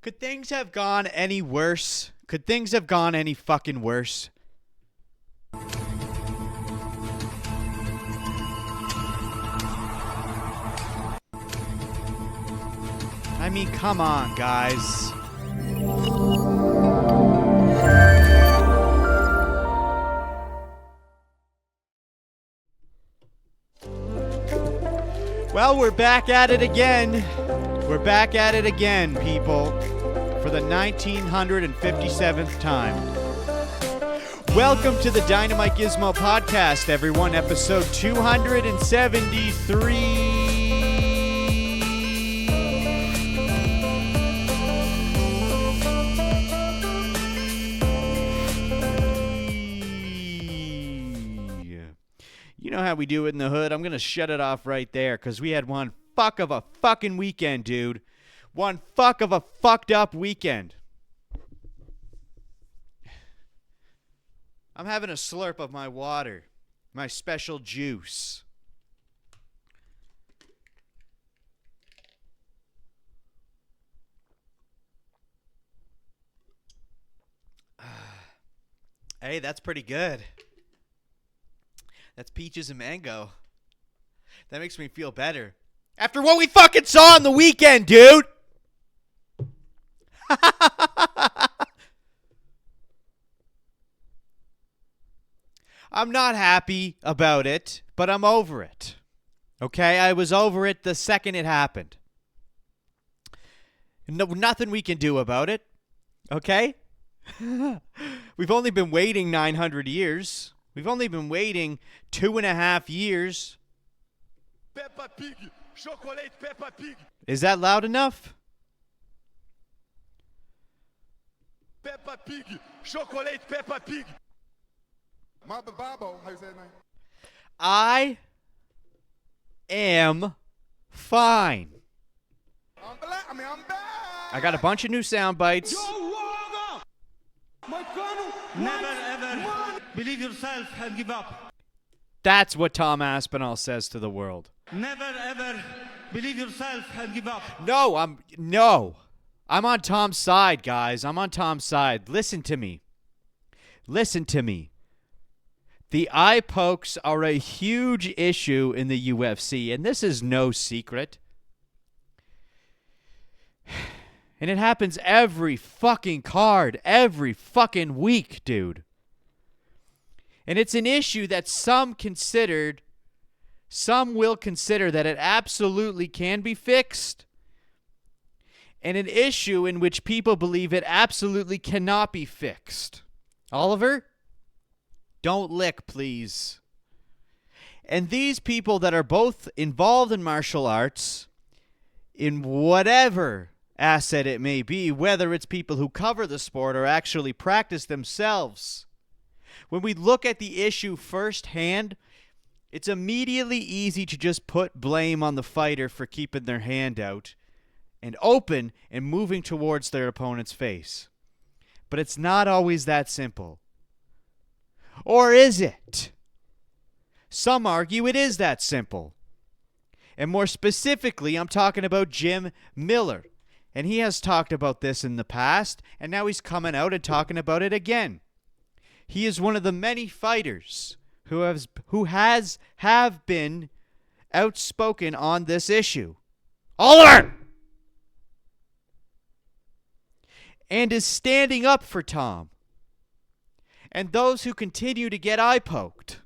Could things have gone any worse? Could things have gone any fucking worse? I mean, come on, guys. Well, we're back at it again. We're back at it again, people, for the 1957th time. Welcome to the DynamiteGizmo podcast, everyone, episode 273. You know how we do it in the hood. I'm going to shut it off right there because we had one fuck of a fucking weekend, dude. One fuck of a fucked up weekend. I'm having a slurp of my water, my special juice. Hey, that's pretty good. That's peaches and mango. That makes me feel better. After what we fucking saw on the weekend, dude! I'm not happy about it, but I'm over it. Okay? I was over it the second it happened. No, nothing we can do about it. Okay? We've only been waiting 900 years. We've only been waiting 2.5 years. Peppa Pig, chocolate Peppa Pig. Is that loud enough? Peppa Pig, chocolate Peppa Pig. Mother Babo, how you say that name? I am fine. I'm back. I got a bunch of new sound bites. Never ever believe yourself and give up. That's what Tom Aspinall says to the world. Never ever believe yourself and give up. No, I'm on Tom's side, guys. I'm on Tom's side. Listen to me. The eye pokes are a huge issue in the UFC, and this is no secret. And it happens every fucking card, every fucking week, dude. And it's an issue that some will consider that it absolutely can be fixed. And an issue in which people believe it absolutely cannot be fixed. Oliver, don't lick, please. And these people that are both involved in martial arts, in whatever asset it may be, whether it's people who cover the sport or actually practice themselves, when we look at the issue firsthand, it's immediately easy to just put blame on the fighter for keeping their hand out and open and moving towards their opponent's face. But it's not always that simple. Or is it? Some argue it is that simple. And more specifically, I'm talking about Jim Miller. And he has talked about this in the past, and now he's coming out and talking about it again. He is one of the many fighters who have been outspoken on this issue. Oliver! And is standing up for Tom. And those who continue to get eye poked.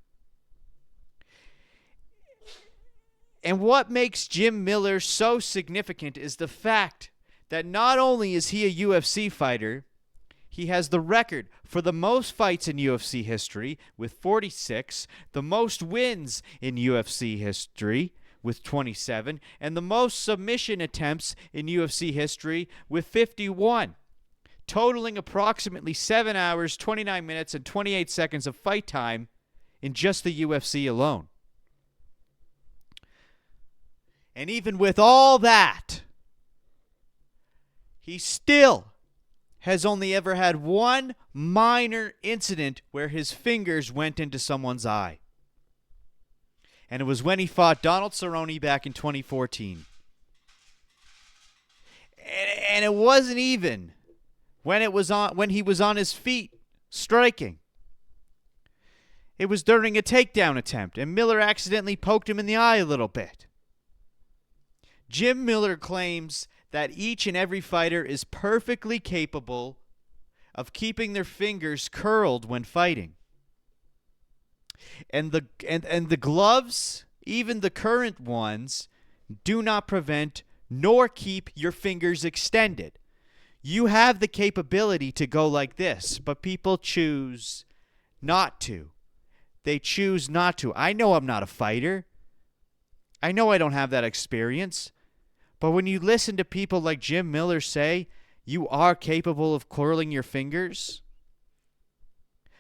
And what makes Jim Miller so significant is the fact that not only is he a UFC fighter, he has the record for the most fights in UFC history with 46, the most wins in UFC history with 27, and the most submission attempts in UFC history with 51, totaling approximately 7 hours, 29 minutes, and 28 seconds of fight time in just the UFC alone. And even with all that, he still has only ever had one minor incident where his fingers went into someone's eye. And it was when he fought Donald Cerrone back in 2014. And it wasn't even when he was on his feet striking. It was during a takedown attempt, and Miller accidentally poked him in the eye a little bit. Jim Miller claims that each and every fighter is perfectly capable of keeping their fingers curled when fighting. And the gloves, even the current ones, do not prevent nor keep your fingers extended. You have the capability to go like this, but people choose not to. They choose not to. I know I'm not a fighter. I know I don't have that experience. But when you listen to people like Jim Miller say, you are capable of curling your fingers.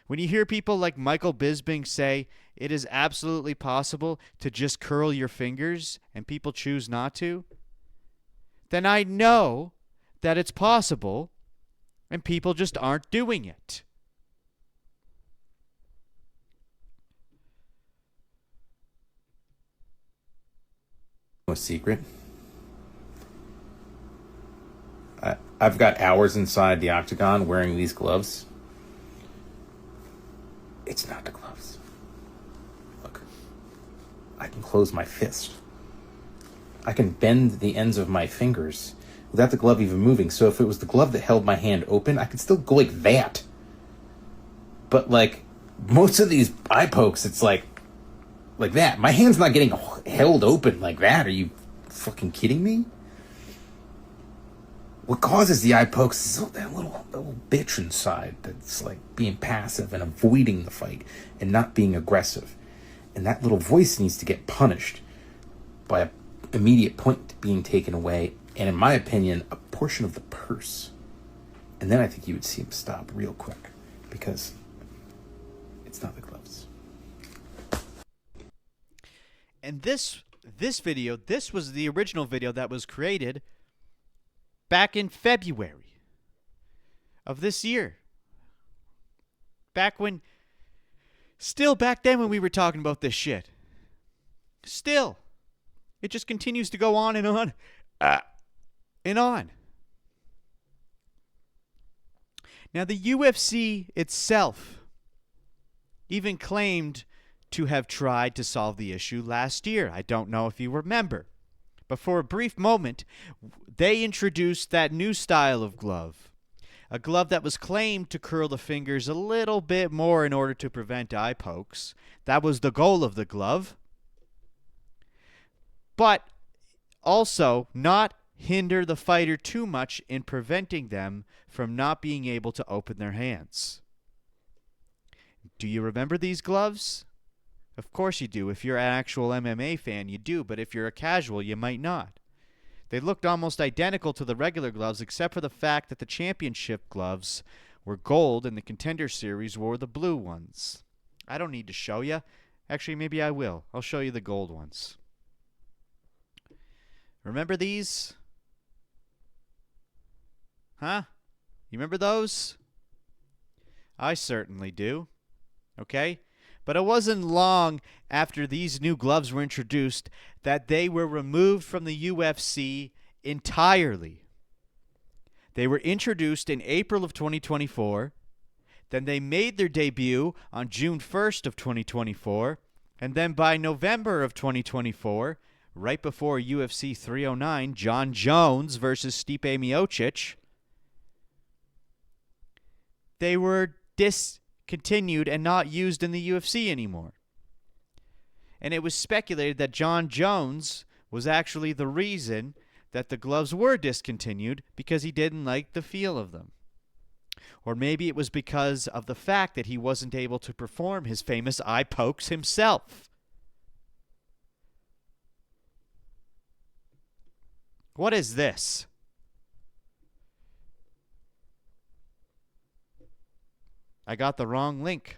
When you hear people like Michael Bisping say, it is absolutely possible to just curl your fingers and people choose not to, then I know that it's possible and people just aren't doing it. No secret. I've got hours inside the octagon wearing these gloves. It's not the gloves. Look, I can close my fist. I can bend the ends of my fingers without the glove even moving. So if it was the glove that held my hand open, I could still go like that. But like most of these eye pokes, it's like that. My hand's not getting held open like that. Are you fucking kidding me? What causes the eye pokes is that little bitch inside that's like being passive and avoiding the fight and not being aggressive. And that little voice needs to get punished by an immediate point being taken away. And in my opinion, a portion of the purse. And then I think you would see him stop real quick because it's not the gloves. And this video, this was the original video that was created back in February of this year. Back then when we were talking about this shit. Still. It just continues to go on and on. And on. Now, the UFC itself even claimed to have tried to solve the issue last year. I don't know if you remember. But for a brief moment, they introduced that new style of glove. A glove that was claimed to curl the fingers a little bit more in order to prevent eye pokes. That was the goal of the glove. But also not hinder the fighter too much in preventing them from not being able to open their hands. Do you remember these gloves? Of course you do. If you're an actual MMA fan, you do. But if you're a casual, you might not. They looked almost identical to the regular gloves, except for the fact that the championship gloves were gold and the contender series wore the blue ones. I don't need to show you. Actually, maybe I will. I'll show you the gold ones. Remember these? Huh? You remember those? I certainly do. Okay? But it wasn't long after these new gloves were introduced that they were removed from the UFC entirely. They were introduced in April of 2024. Then they made their debut on June 1st of 2024. And then by November of 2024, right before UFC 309, John Jones versus Stipe Miocic, they were discontinued and not used in the UFC anymore. And it was speculated that John Jones was actually the reason that the gloves were discontinued because he didn't like the feel of them. Or maybe it was because of the fact that he wasn't able to perform his famous eye pokes himself. What is this? I got the wrong link.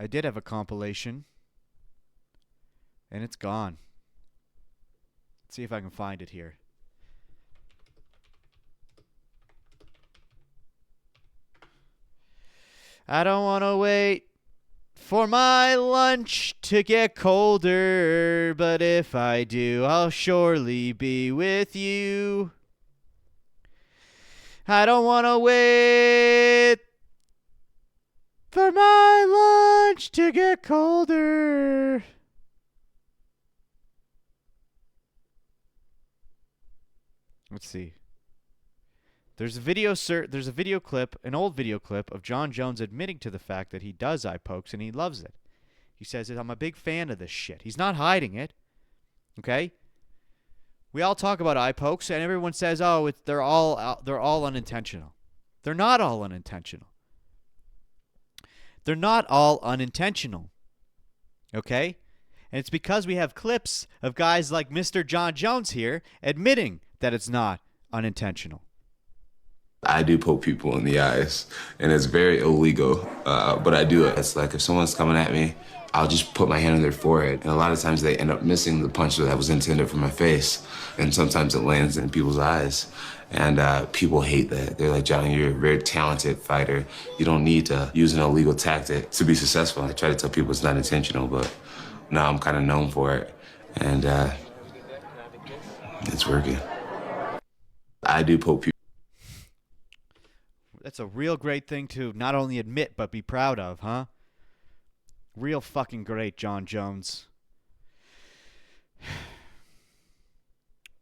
I did have a compilation, and it's gone. Let's see if I can find it here. I don't want to wait for my lunch to get colder, but if I do, I'll surely be with you. I don't want to wait for my lunch to get colder. Let's see. There's a video clip, an old video clip of John Jones admitting to the fact that he does eye pokes and he loves it. He says, I'm a big fan of this shit. He's not hiding it. Okay? We all talk about eye pokes and everyone says, "Oh, they're all unintentional." They're not all unintentional. They're not all unintentional. Okay? And it's because we have clips of guys like Mr. John Jones here admitting that it's not unintentional. I do poke people in the eyes, and it's very illegal, but I do it. It's like if someone's coming at me, I'll just put my hand on their forehead, and a lot of times they end up missing the punch that was intended for my face, and sometimes it lands in people's eyes, and people hate that. They're like, "Johnny, you're a very talented fighter. You don't need to use an illegal tactic to be successful." I try to tell people it's not intentional, but now I'm kind of known for it, and it's working. I do poke people. That's a real great thing to not only admit, but be proud of, huh? Real fucking great, John Jones.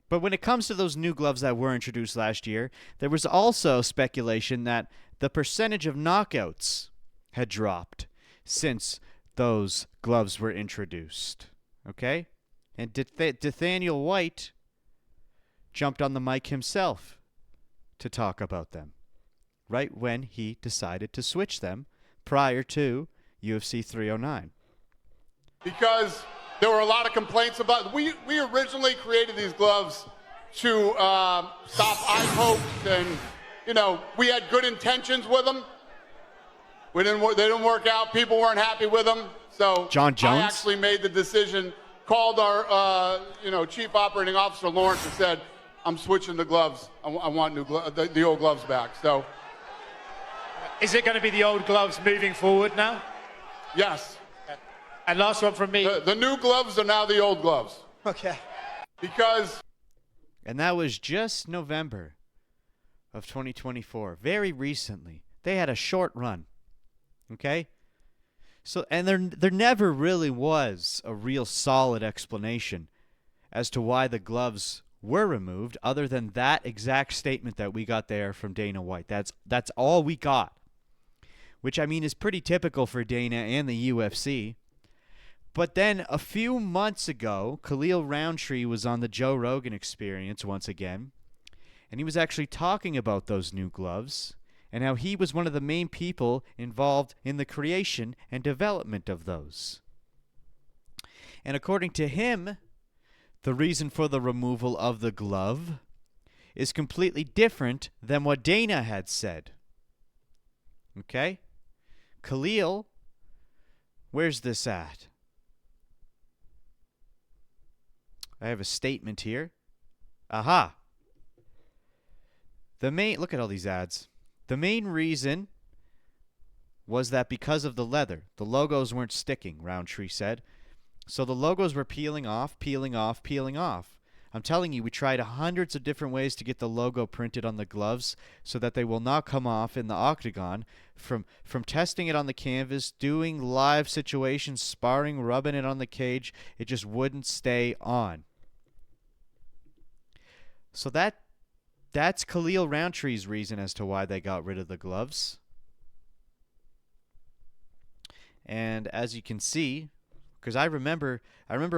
But when it comes to those new gloves that were introduced last year, there was also speculation that the percentage of knockouts had dropped since those gloves were introduced. Okay? And Nathaniel White jumped on the mic himself to talk about them, right when he decided to switch them prior to UFC 309. Because there were a lot of complaints about. We originally created these gloves to stop eye pokes, and we had good intentions with them. They didn't work out. People weren't happy with them. So John Jones? I actually made the decision. Called our chief operating officer Lawrence and said, "I'm switching the gloves. I want new the old gloves back." So. Is it going to be the old gloves moving forward now? Yes. And last one from me. The new gloves are now the old gloves. Okay. Because. And that was just November of 2024. Very recently. They had a short run. Okay? So, and there never really was a real solid explanation as to why the gloves were removed, other than that exact statement that we got there from Dana White. That's all we got. Which, I mean, is pretty typical for Dana and the UFC. But then a few months ago, Khalil Roundtree was on the Joe Rogan Experience once again, and he was actually talking about those new gloves and how he was one of the main people involved in the creation and development of those. And according to him, the reason for the removal of the glove is completely different than what Dana had said. Okay? Khalil, where's this at? I have a statement here. Aha. Look at all these ads. The main reason was that because of the leather, the logos weren't sticking, Roundtree said. So the logos were peeling off, peeling off, peeling off. I'm telling you, we tried hundreds of different ways to get the logo printed on the gloves so that they will not come off in the octagon. From testing it on the canvas, doing live situations, sparring, rubbing it on the cage, it just wouldn't stay on. So that's Khalil Rountree's reason as to why they got rid of the gloves. And as you can see, because I remember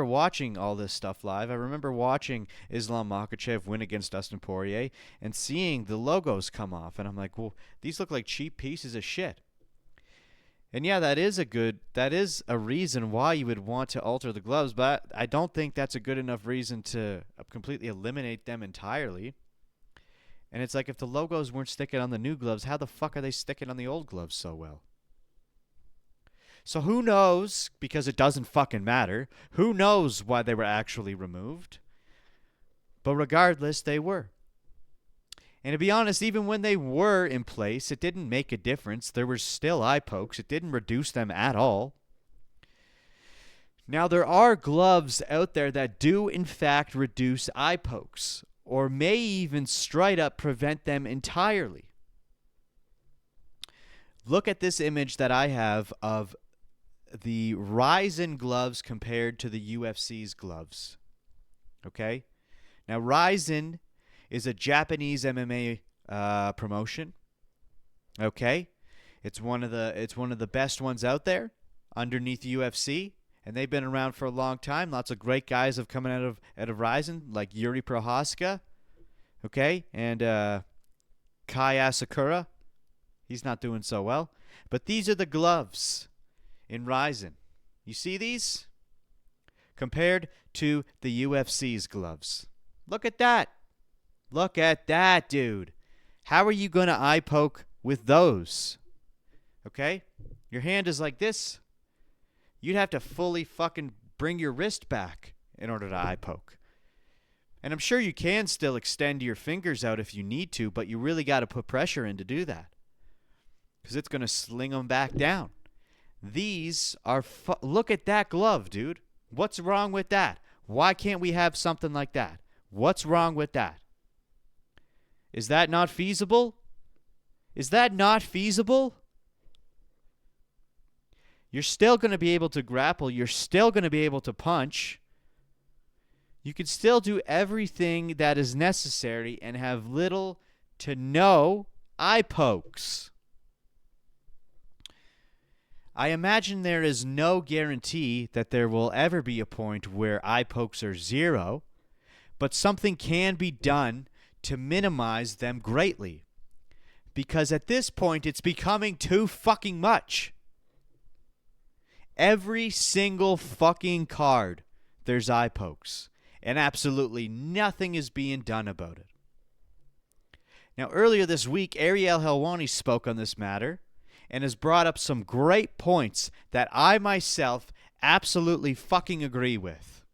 watching all this stuff live. I remember watching Islam Makhachev win against Dustin Poirier and seeing the logos come off. And I'm like, well, these look like cheap pieces of shit. And yeah, that is a reason why you would want to alter the gloves, but I don't think that's a good enough reason to completely eliminate them entirely. And it's like, if the logos weren't sticking on the new gloves, how the fuck are they sticking on the old gloves so well? So who knows, because it doesn't fucking matter, who knows why they were actually removed? But regardless, they were. And to be honest, even when they were in place, it didn't make a difference. There were still eye pokes. It didn't reduce them at all. Now, there are gloves out there that do, in fact, reduce eye pokes, or may even straight up prevent them entirely. Look at this image that I have of the Ryzen gloves compared to the UFC's gloves. Okay? Now, Ryzen is a Japanese MMA promotion. Okay? It's one of the best ones out there underneath UFC. And they've been around for a long time. Lots of great guys have come out of Ryzen, like Yuri Prochazka, okay, and Kai Asakura. He's not doing so well. But these are the gloves in Ryzen. You see these? Compared to the UFC's gloves. Look at that. Look at that, dude. How are you going to eye poke with those? Okay? Your hand is like this. You'd have to fully fucking bring your wrist back in order to eye poke. And I'm sure you can still extend your fingers out if you need to, but you really got to put pressure in to do that. Because it's going to sling them back down. These are... Look at that glove, dude. What's wrong with that? Why can't we have something like that? What's wrong with that? Is that not feasible? Is that not feasible? You're still going to be able to grapple. You're still going to be able to punch. You can still do everything that is necessary and have little to no eye pokes. I imagine there is no guarantee that there will ever be a point where eye pokes are zero, but something can be done to minimize them greatly. Because at this point, it's becoming too fucking much. Every single fucking card, there's eye pokes. And absolutely nothing is being done about it. Now, earlier this week, Ariel Helwani spoke on this matter and has brought up some great points that I myself absolutely fucking agree with.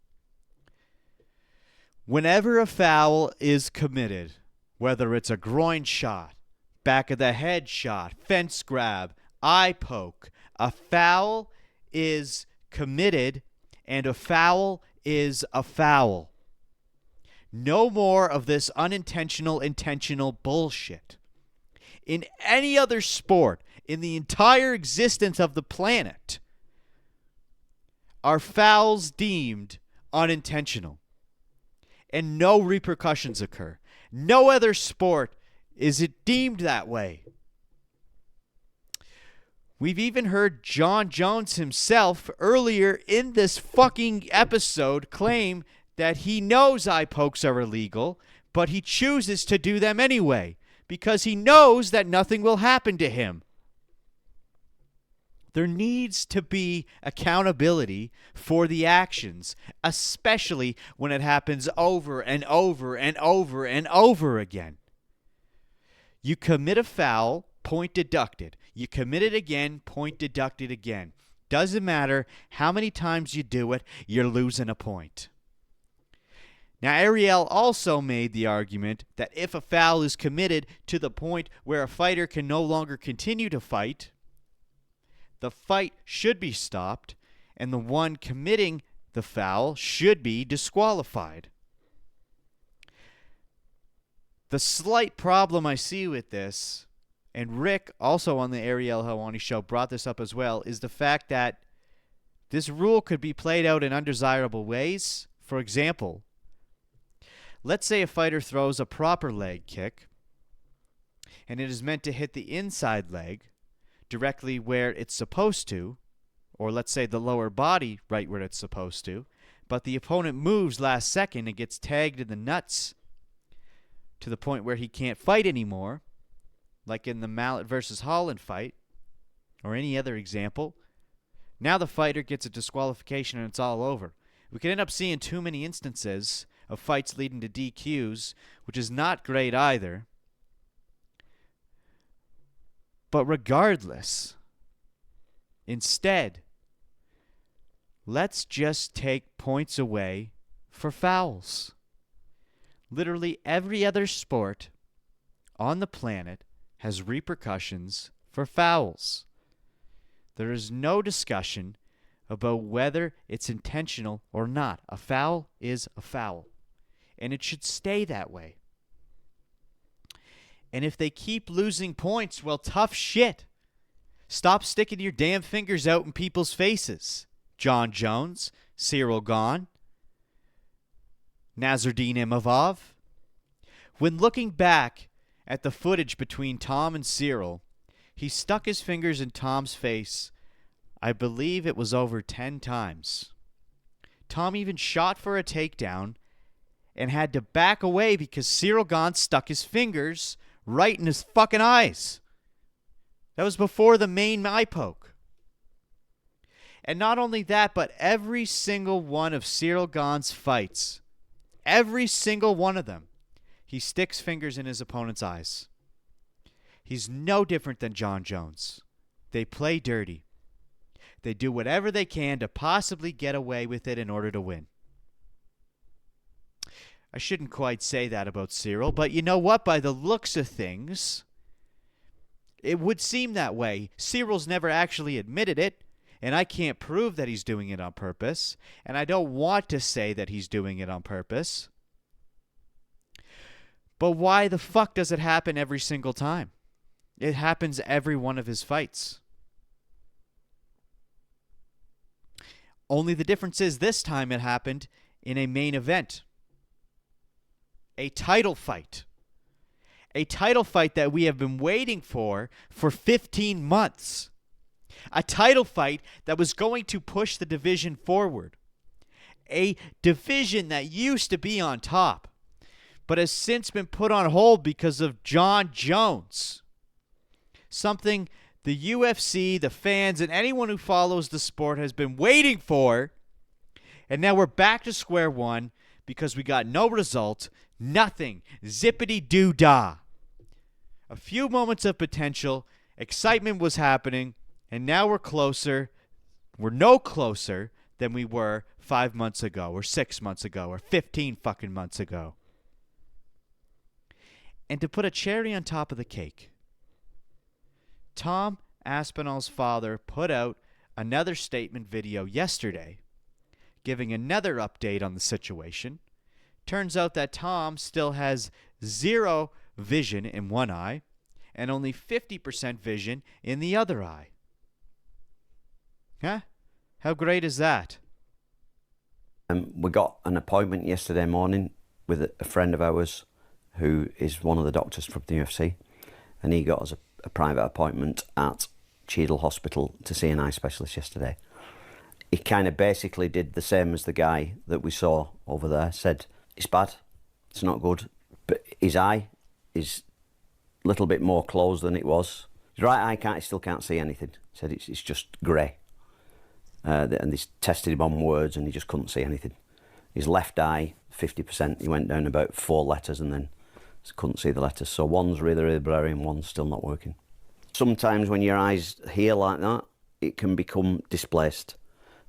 Whenever a foul is committed, whether it's a groin shot, back of the head shot, fence grab, eye poke, a foul is committed, and a foul is a foul. No more of this unintentional, intentional bullshit. In any other sport, in the entire existence of the planet, are fouls deemed unintentional, and no repercussions occur. No other sport is it deemed that way. We've even heard John Jones himself earlier in this fucking episode claim that he knows eye pokes are illegal, but he chooses to do them anyway because he knows that nothing will happen to him. There needs to be accountability for the actions, especially when it happens over and over and over and over again. You commit a foul, point deducted. You commit it again, point deducted again. Doesn't matter how many times you do it, you're losing a point. Now, Ariel also made the argument that if a foul is committed to the point where a fighter can no longer continue to fight, the fight should be stopped, and the one committing the foul should be disqualified. The slight problem I see with this, and Rick, also on the Ariel Helwani show, brought this up as well, is the fact that this rule could be played out in undesirable ways. For example, let's say a fighter throws a proper leg kick, and it is meant to hit the inside leg directly where it's supposed to, or let's say the lower body right where it's supposed to, but the opponent moves last second and gets tagged in the nuts to the point where he can't fight anymore, like in the Mallet versus Holland fight, or any other example. Now the fighter gets a disqualification and it's all over. We could end up seeing too many instances of fights leading to DQs, which is not great either. But regardless, instead, let's just take points away for fouls. Literally every other sport on the planet has repercussions for fouls. There is no discussion about whether it's intentional or not. A foul is a foul, and it should stay that way. And if they keep losing points, well, tough shit. Stop sticking your damn fingers out in people's faces. John Jones, Ciryl Gane, Nazardine Imavov. When looking back at the footage between Tom and Ciryl, he stuck his fingers in Tom's face, I believe it was over 10 times. Tom even shot for a takedown and had to back away because Ciryl Gane stuck his fingers right in his fucking eyes. That was before the main eye poke. And not only that, but every single one of Ciryl Gane's fights, every single one of them, he sticks fingers in his opponent's eyes. He's no different than John Jones. They play dirty. They do whatever they can to possibly get away with it in order to win. I shouldn't quite say that about Ciryl, but you know what? By the looks of things, it would seem that way. Cyryl's never actually admitted it, and I can't prove that he's doing it on purpose, and I don't want to say that he's doing it on purpose. But why the fuck does it happen every single time? It happens every one of his fights. Only the difference is this time it happened in a main event. A title fight. A title fight that we have been waiting for 15 months. A title fight that was going to push the division forward. A division that used to be on top, but has since been put on hold because of John Jones. Something the UFC, the fans, and anyone who follows the sport has been waiting for. And now we're back to square one because we got no result, nothing, zippity-doo-dah. A few moments of potential, excitement was happening, and now we're closer. We're no closer than we were 5 months ago, or 6 months ago, or 15 fucking months ago. And to put a cherry on top of the cake, Tom Aspinall's father put out another statement video yesterday, giving another update on the situation. Turns out that Tom still has zero vision in one eye and only 50% vision in the other eye. Huh? How great is that? We got an appointment yesterday morning with a friend of ours who is one of the doctors from the UFC, and he got us a private appointment at Ciryl Hospital to see an eye specialist yesterday. He kind of basically did the same as the guy that we saw over there, said it's bad, it's not good, but his eye is a little bit more closed than it was. His right eye still can't see anything. He said it's just grey. And they tested him on words and he just couldn't see anything. His left eye, 50%, he went down about 4 letters and then couldn't see the letters. So one's really, really blurry and one's still not working. Sometimes when your eyes here like that, it can become displaced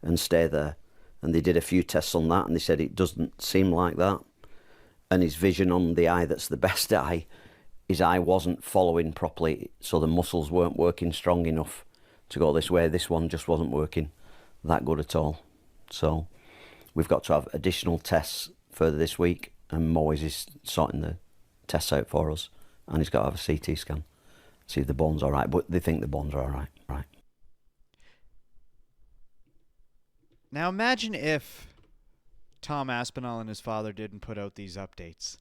and stay there. And they did a few tests on that and they said it doesn't seem like that. And his vision on the eye that's the best eye, his eye wasn't following properly, so the muscles weren't working strong enough to go this way. This one just wasn't working that good at all. So we've got to have additional tests further this week, and Moyes is sorting the tests out for us, and he's got to have a CT scan, see if the bone's all right, but they think the bone's all right. Right. Now imagine if Tom Aspinall and his father didn't put out these updates.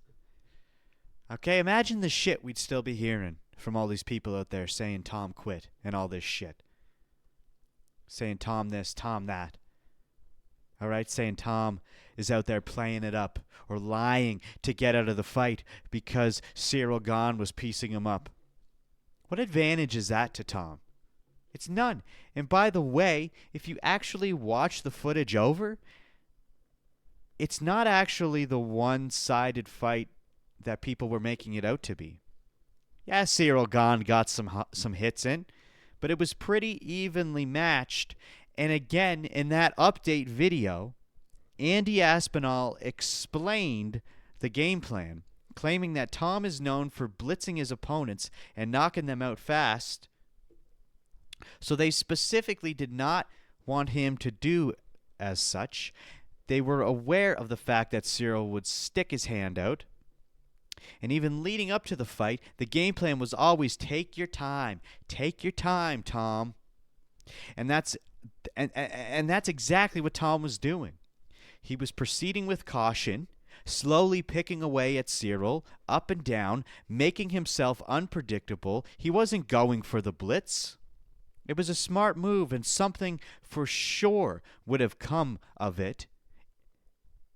Okay, imagine the shit we'd still be hearing from all these people out there saying Tom quit and all this shit. Saying Tom this, Tom that. Alright, saying Tom is out there playing it up or lying to get out of the fight because Ciryl Gane was piecing him up. What advantage is that to Tom? It's none. And by the way, if you actually watch the footage over, it's not actually the one-sided fight that people were making it out to be. Yeah, Ciryl Gane got some hits in, but it was pretty evenly matched. And again, in that update video, Ante Aspinall explained the game plan, claiming that Tom is known for blitzing his opponents and knocking them out fast. So they specifically did not want him to do as such. They were aware of the fact that Ciryl would stick his hand out. And even leading up to the fight, the game plan was always take your time. Take your time, Tom. And that's exactly what Tom was doing. He was proceeding with caution, slowly picking away at Ciryl, up and down, making himself unpredictable. He wasn't going for the blitz. It was a smart move, and something for sure would have come of it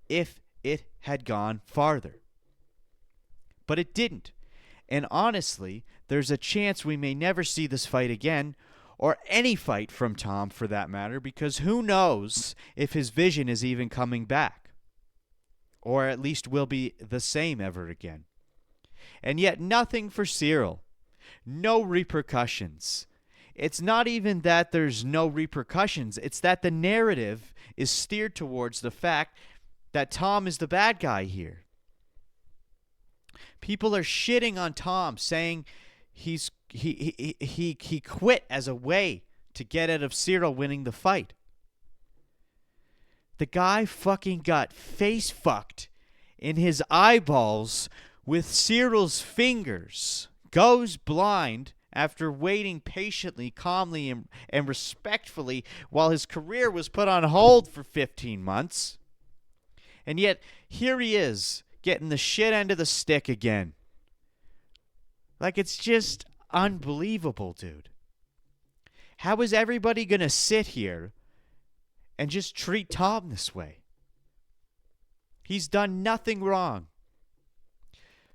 if it had gone farther. But it didn't. And honestly, there's a chance we may never see this fight again, or any fight from Tom for that matter, because who knows if his vision is even coming back, or at least will be the same ever again. And yet nothing for Ciryl. No repercussions. It's not even that there's no repercussions. It's that the narrative is steered towards the fact that Tom is the bad guy here. People are shitting on Tom, saying he quit as a way to get out of Ciryl winning the fight. The guy fucking got face fucked in his eyeballs with Cyryl's fingers, goes blind after waiting patiently, calmly, and respectfully while his career was put on hold for 15 months. And yet, here he is, getting the shit end of the stick again. Like, it's just unbelievable, dude. How is everybody going to sit here and just treat Tom this way? He's done nothing wrong.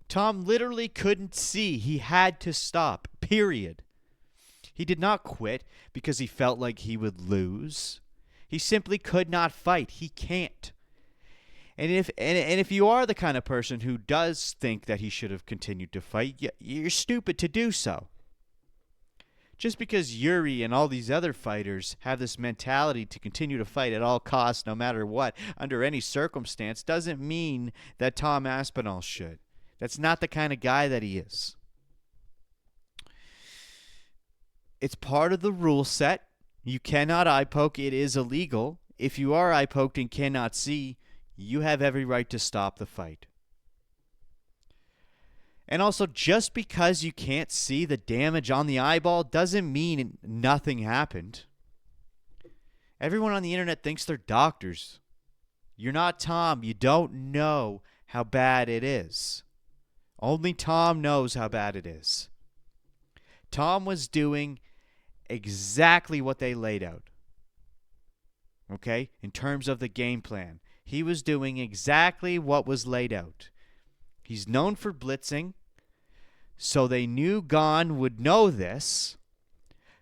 Tom literally couldn't see. He had to stop, period. He did not quit because he felt like he would lose. He simply could not fight. He can't. And if you are the kind of person who does think that he should have continued to fight, you're stupid to do so. Just because Jiri and all these other fighters have this mentality to continue to fight at all costs, no matter what, under any circumstance, doesn't mean that Tom Aspinall should. That's not the kind of guy that he is. It's part of the rule set. You cannot eye poke. It is illegal. If you are eye poked and cannot see, you have every right to stop the fight. And also, just because you can't see the damage on the eyeball doesn't mean nothing happened. Everyone on the internet thinks they're doctors. You're not Tom. You don't know how bad it is. Only Tom knows how bad it is. Tom was doing exactly what they laid out. Okay? In terms of the game plan. He was doing exactly what was laid out. He's known for blitzing, so they knew Gane would know this,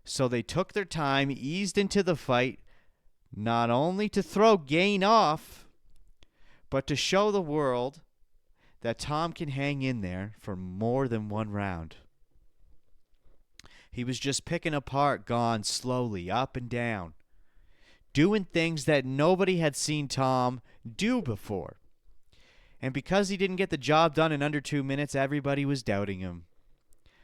so they took their time, eased into the fight, not only to throw Gane off, but to show the world that Tom can hang in there for more than one round. He was just picking apart Gane slowly, up and down, doing things that nobody had seen Tom do before. And because he didn't get the job done in under 2 minutes, everybody was doubting him.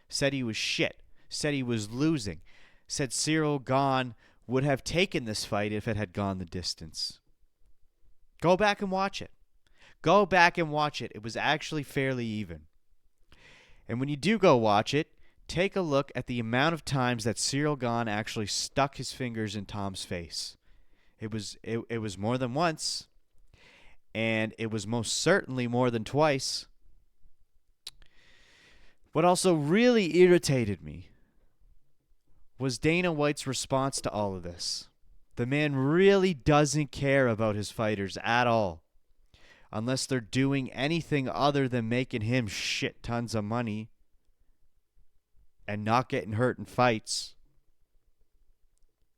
Said he was shit. Said he was losing. Said Ciryl Gane would have taken this fight if it had gone the distance. Go back and watch it. Go back and watch it. It was actually fairly even. And when you do go watch it, take a look at the amount of times that Ciryl Gane actually stuck his fingers in Tom's face. It was more than once, and it was most certainly more than twice. What also really irritated me was Dana White's response to all of this. The man really doesn't care about his fighters at all, unless they're doing anything other than making him shit tons of money and not getting hurt in fights.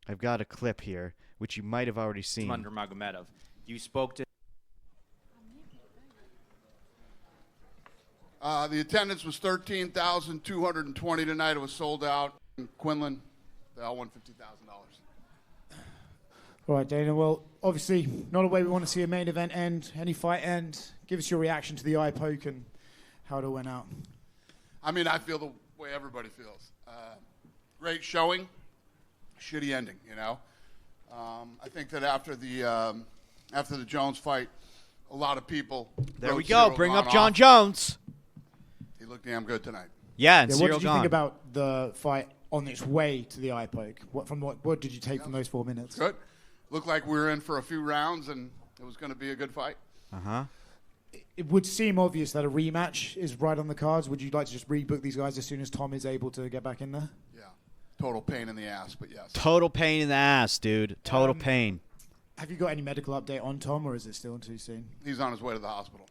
I've got a clip here, which you might have already seen. Under Magomedov. You spoke to... The attendance was 13,220 tonight. It was sold out in Quinlan. They all won $50,000. All right, Dana. Well, obviously, not a way we want to see a main event end, any fight end. Give us your reaction to the eye poke and how it went out. I mean, I feel the way everybody feels. Great showing, shitty ending, you know. I think that after the Jones fight, a lot of people. There we wrote go. Ciryl Bring Gane up John off. Jones. He looked damn good tonight. Yeah, and What Ciryl did you Gane. think about the fight on its way to the eye poke? What did you take from those 4 minutes? Good. Looked like we were in for a few rounds, and it was going to be a good fight. Uh-huh. It would seem obvious that a rematch is right on the cards. Would you like to just rebook these guys as soon as Tom is able to get back in there? Yeah. Total pain in the ass, but yes. Total pain in the ass, dude. Total pain. Have you got any medical update on Tom, or is it still too soon? He's on his way to the hospital.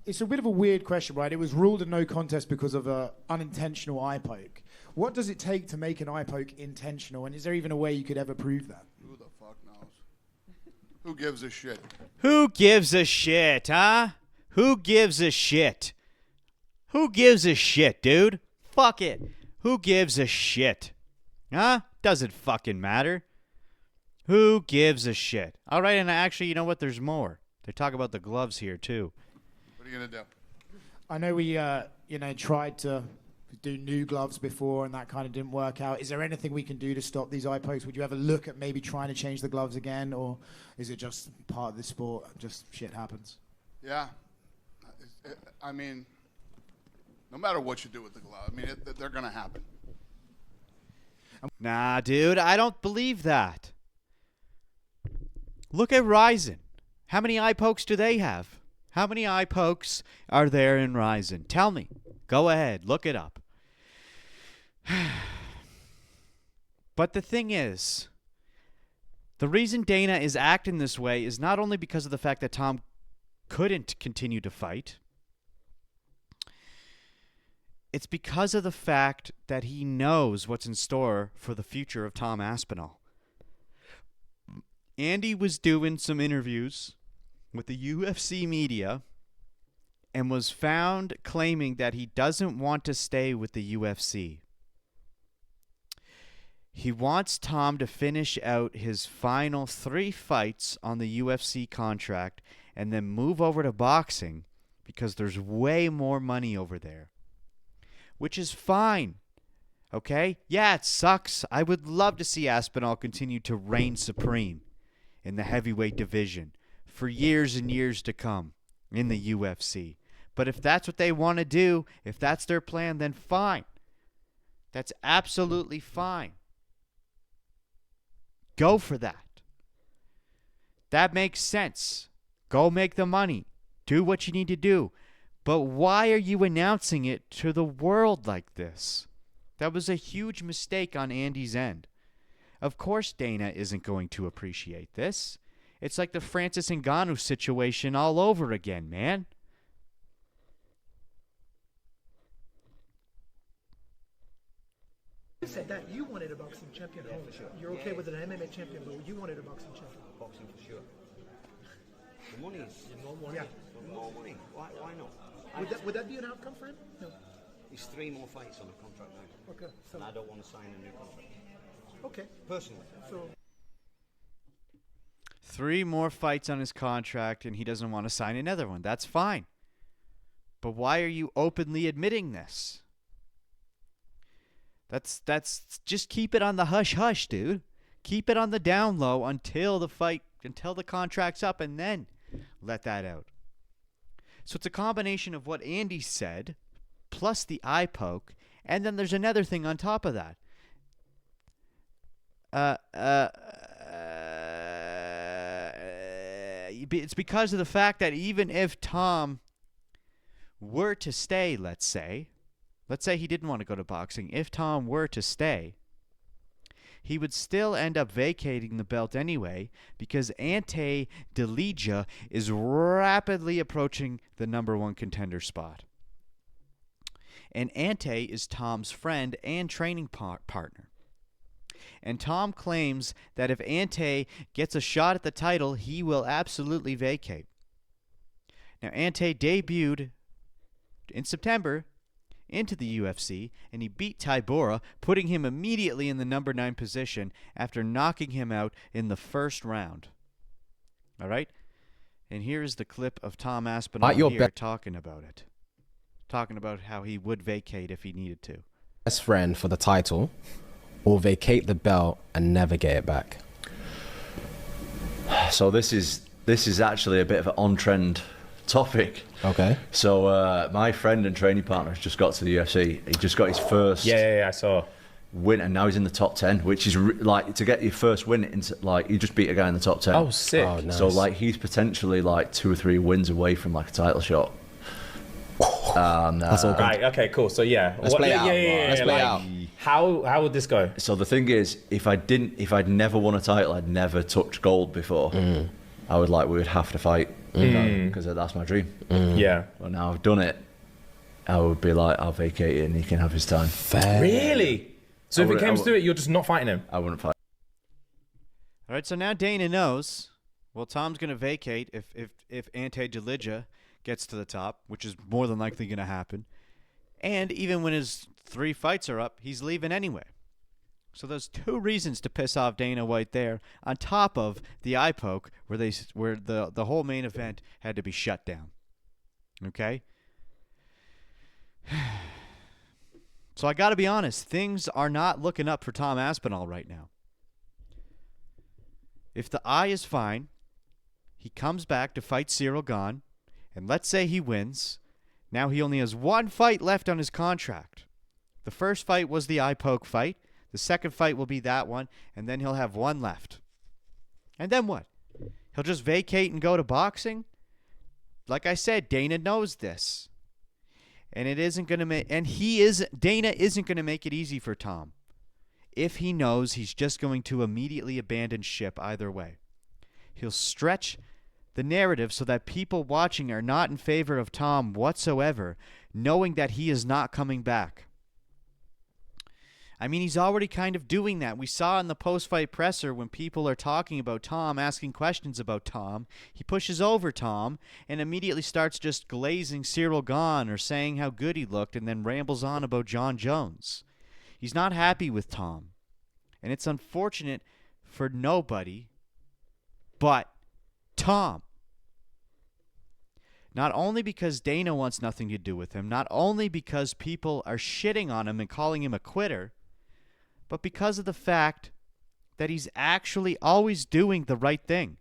It's a bit of a weird question, right? It was ruled a no contest because of an unintentional eye poke. What does it take to make an eye poke intentional, and is there even a way you could ever prove that? Who the fuck knows? Who gives a shit? Who gives a shit, huh? Who gives a shit? Who gives a shit, dude? Fuck it. Who gives a shit? Huh? Doesn't fucking matter. Who gives a shit? All right, and actually, you know what? There's more. They talk about the gloves here, too. What are you going to do? I know we, tried to do new gloves before, and that kind of didn't work out. Is there anything we can do to stop these eye pokes? Would you ever look at maybe trying to change the gloves again, or is it just part of the sport? Just shit happens. Yeah. I mean, no matter what you do with the glove, I mean, they're going to happen. Nah, dude, I don't believe that. Look at Ryzen. How many eye pokes do they have? How many eye pokes are there in Ryzen? Tell me. Go ahead. Look it up. But the thing is, the reason Dana is acting this way is not only because of the fact that Tom couldn't continue to fight. It's because of the fact that he knows what's in store for the future of Tom Aspinall. Andy was doing some interviews with the UFC media and was found claiming that he doesn't want to stay with the UFC. He wants Tom to finish out his final 3 fights on the UFC contract and then move over to boxing because there's way more money over there. Which is fine. Okay? Yeah, it sucks. I would love to see Aspinall continue to reign supreme in the heavyweight division for years and years to come in the UFC. But if that's what they want to do, if that's their plan, then fine. That's absolutely fine. Go for that. That makes sense. Go make the money. Do what you need to do. But why are you announcing it to the world like this? That was a huge mistake on Andy's end. Of course Dana isn't going to appreciate this. It's like the Francis Ngannou situation all over again, man. You said that you wanted a boxing champion. Yeah, for sure. You're okay with an MMA champion, but you wanted a boxing champion. Boxing for sure. The money is more money. Yeah. More money. Why not? Would that be an outcome for him? No. He's 3 more fights on the contract now. Okay. So and I don't want to sign a new contract. Okay. Personally. So 3 more fights on his contract and he doesn't want to sign another one. That's fine. But why are you openly admitting this? That's just keep it on the hush hush, dude. Keep it on the down low until the contract's up, and then let that out. So it's a combination of what Andy said plus the eye poke, and then there's another thing on top of that. It's because of the fact that even if Tom were to stay, let's say he didn't want to go to boxing, if Tom were to stay, he would still end up vacating the belt anyway because Ante Delija is rapidly approaching the #1 contender spot. And Ante is Tom's friend and training partner. And Tom claims that if Ante gets a shot at the title, he will absolutely vacate. Now, Ante debuted in September into the UFC, and he beat Tybura, putting him immediately in the #9 position after knocking him out in the first round. All right? And here's the clip of Tom Aspinall here talking about it. Talking about how he would vacate if he needed to. Best friend for the title will vacate the belt and never get it back. So this is actually a bit of an on-trend topic. Okay. So my friend and training partner has just got to the UFC. He just got his first. Yeah, I saw. Win, and now he's in the top 10, which is like to get your first win. Into, like you just beat a guy in the top 10. Oh, sick! Oh, nice. So like he's potentially like 2 or 3 wins away from like a title shot. That's all good. Right. Okay. Cool. So yeah. Let's play out. Let's play out. How would this go? So the thing is, if I'd never won a title, I'd never touched gold before. We would have to fight because that's my dream. Yeah. But now I've done it, I would be like, I'll vacate it and he can have his time. Fair. Really? So if it comes to it, you're just not fighting him? I wouldn't fight. All right, so now Dana knows. Well, Tom's going to vacate if Ante Delija gets to the top, which is more than likely going to happen. And even when his 3 fights are up, he's leaving anyway. So there's 2 reasons to piss off Dana White there, on top of the eye poke where the whole main event had to be shut down. Okay? So I got to be honest, things are not looking up for Tom Aspinall right now. If the eye is fine, he comes back to fight Ciryl Gane, and let's say he wins. Now he only has 1 fight left on his contract. The first fight was the eye poke fight. The second fight will be that one, and then he'll have 1 left. And then what? He'll just vacate and go to boxing? Like I said, Dana knows this. And it isn't going to make, and Dana isn't going to make it easy for Tom if he knows he's just going to immediately abandon ship either way. He'll stretch the narrative so that people watching are not in favor of Tom whatsoever, knowing that he is not coming back. I mean, he's already kind of doing that. We saw in the post-fight presser when people are talking about Tom, asking questions about Tom, he pushes over Tom and immediately starts just glazing Ciryl Gane or saying how good he looked and then rambles on about John Jones. He's not happy with Tom. And it's unfortunate for nobody but Tom. Not only because Dana wants nothing to do with him, not only because people are shitting on him and calling him a quitter, but because of the fact that he's actually always doing the right thing.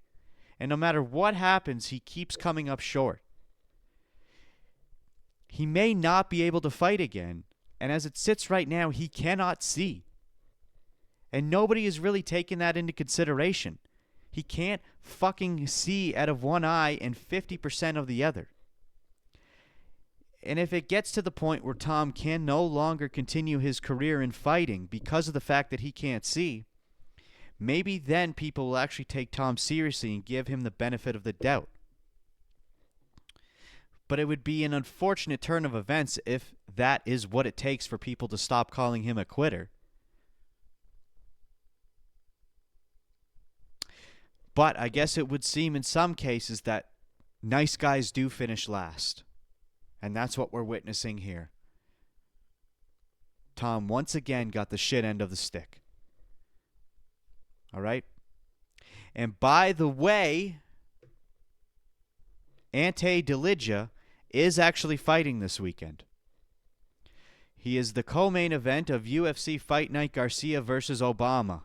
And no matter what happens, he keeps coming up short. He may not be able to fight again, and as it sits right now, he cannot see. And nobody is really taking that into consideration. He can't fucking see out of 1 eye and 50% of the other. And if it gets to the point where Tom can no longer continue his career in fighting because of the fact that he can't see, maybe then people will actually take Tom seriously and give him the benefit of the doubt. But it would be an unfortunate turn of events if that is what it takes for people to stop calling him a quitter. But I guess it would seem in some cases that nice guys do finish last. And that's what we're witnessing here. Tom once again got the shit end of the stick. All right? And by the way, Ante Delija is actually fighting this weekend. He is the co-main event of UFC Fight Night Garcia versus Onama.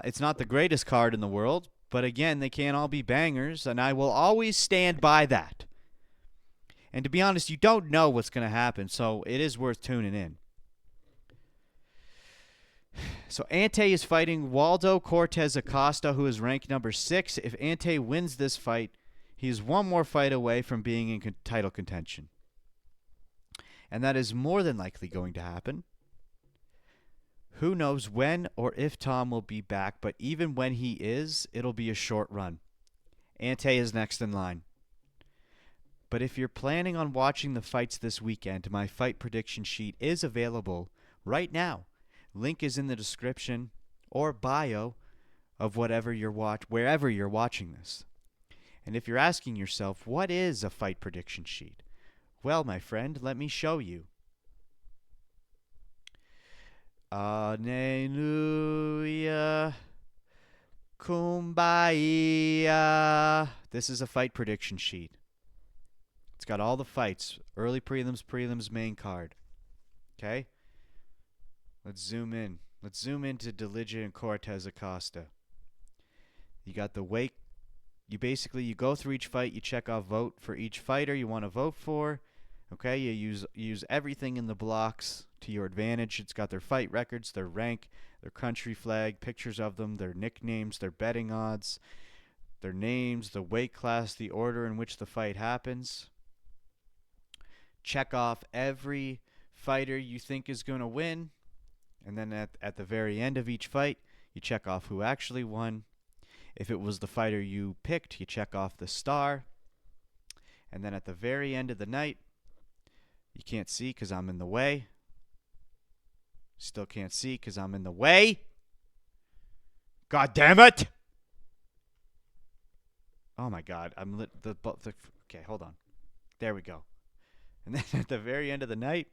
It's not the greatest card in the world, but again, they can't all be bangers, and I will always stand by that. And to be honest, you don't know what's going to happen, so it is worth tuning in. So Ante is fighting Waldo Cortes-Acosta, who is ranked number 6. If Ante wins this fight, he is 1 more fight away from being in title contention. And that is more than likely going to happen. Who knows when or if Tom will be back, but even when he is, it'll be a short run. Ante is next in line. But if you're planning on watching the fights this weekend, my fight prediction sheet is available right now. Link is in the description or bio of wherever you're watching this. And if you're asking yourself, what is a fight prediction sheet? Well, my friend, let me show you. Alleluia. Kumbaya. This is a fight prediction sheet. It's got all the fights. Early prelims, main card. Okay? Let's zoom in. Let's zoom into Delija and Cortes-Acosta. You got the wake. You go through each fight. You check off vote for each fighter you want to vote for. Okay, you use everything in the blocks to your advantage. It's got their fight records, their rank, their country flag, pictures of them, their nicknames, their betting odds, their names, the weight class, the order in which the fight happens. Check off every fighter you think is going to win. And then at the very end of each fight, you check off who actually won. If it was the fighter you picked, you check off the star. And then at the very end of the night, you can't see because I'm in the way. Still can't see because I'm in the way. God damn it! Oh my God, okay, hold on. There we go. And then at the very end of the night,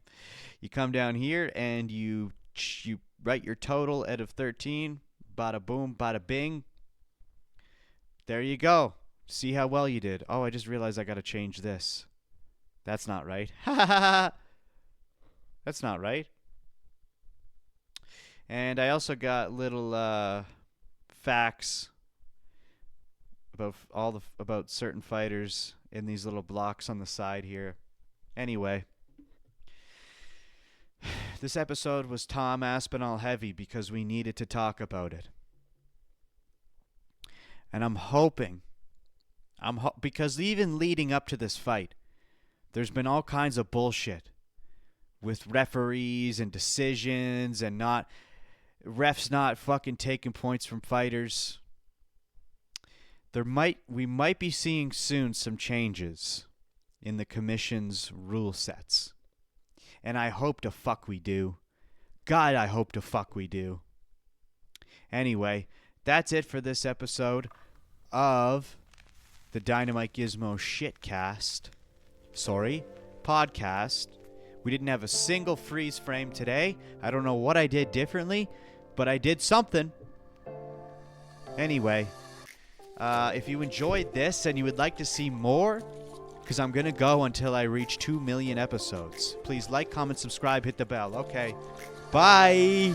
you come down here and you write your total out of 13. Bada boom, bada bing. There you go. See how well you did. Oh, I just realized I got to change this. That's not right. That's not right. And I also got little facts about certain fighters in these little blocks on the side here. Anyway, this episode was Tom Aspinall heavy because we needed to talk about it. And I'm hoping, because even leading up to this fight, there's been all kinds of bullshit with referees and decisions and refs not fucking taking points from fighters. We might be seeing soon some changes in the commission's rule sets. And I hope to fuck we do. God, I hope to fuck we do. Anyway, that's it for this episode of the DynamiteGizmo shitcast. Podcast. We didn't have a single freeze frame today. I don't know what I did differently, but I did something. Anyway, if you enjoyed this and you would like to see more, because I'm going to go until I reach 2 million episodes, please like, comment, subscribe, hit the bell. Okay. Bye.